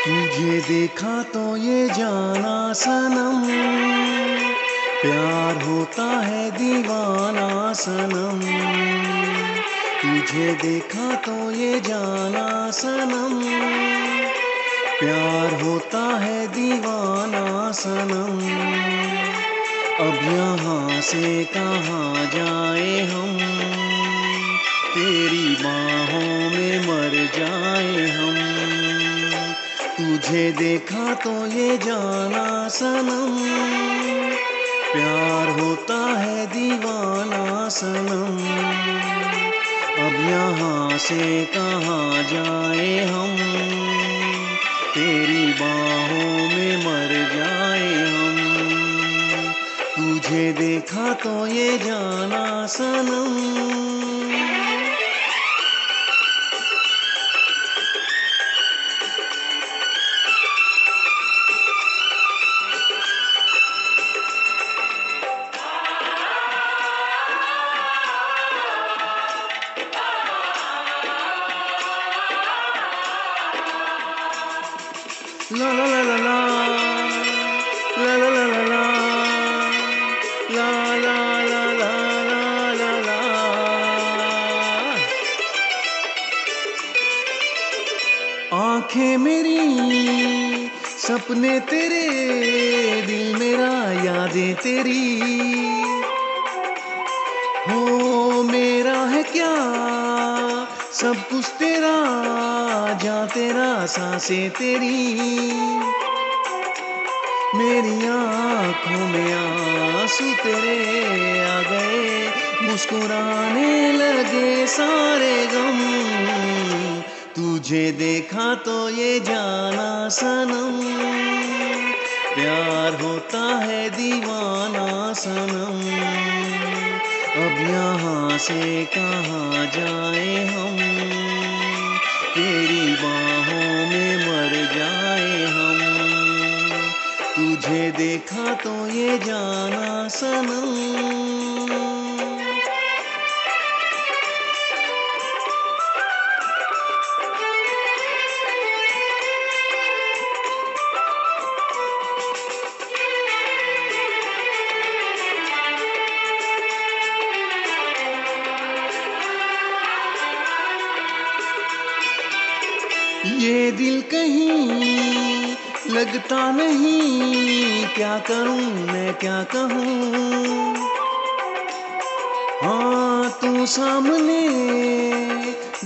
तुझे देखा तो ये जाना सनम, प्यार होता है दीवाना सनम। तुझे देखा तो ये जाना सनम, प्यार होता है दीवाना सनम। अब यहाँ से कहाँ जाए हम, तेरी बाहों में मर जाए हम। तुझे देखा तो ये जाना सनम, प्यार होता है दीवाना सनम। अब यहाँ से कहाँ जाए हम, तेरी बाहों में मर जाए हम। तुझे देखा तो ये जाना सनम। La la la la la, la la la la la, la la la la la la la। आंखें मेरी सपने तेरे, दिल मेरा यादें तेरी। हो मेरा है क्या सब कुछ तेरा, जा तेरा सांसें तेरी। मेरी आँखों में आंसू तेरे आ गए, मुस्कुराने लगे सारे गम। तुझे देखा तो ये जाना सनम, प्यार होता है दीवाना सनम। अब यहाँ से कहाँ जाए हम, तेरी बाहों में मर जाए हम। तुझे देखा तो ये जाना सनम। ये दिल कहीं लगता नहीं, क्या करूं मैं क्या कहूं। हाँ तू सामने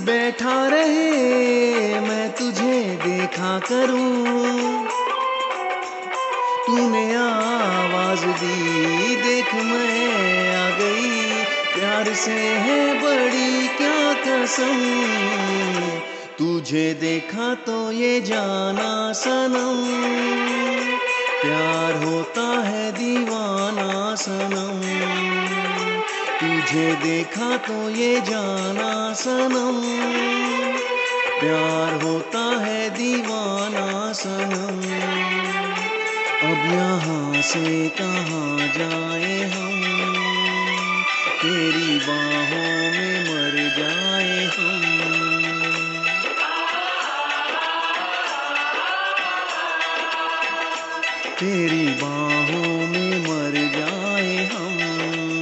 बैठा रहे, मैं तुझे देखा करूं। तूने आवाज दी, देख मैं आ गई, प्यार से है बड़ी क्या कसम। तुझे देखा तो ये जाना सनम, प्यार होता है दीवाना सनम। तुझे देखा तो ये जाना सनम, प्यार होता है दीवाना सनम। अब यहाँ से कहाँ जाए हम, तेरी बाहों में मर जाए हम। तेरी बाहों में मर जाए हम।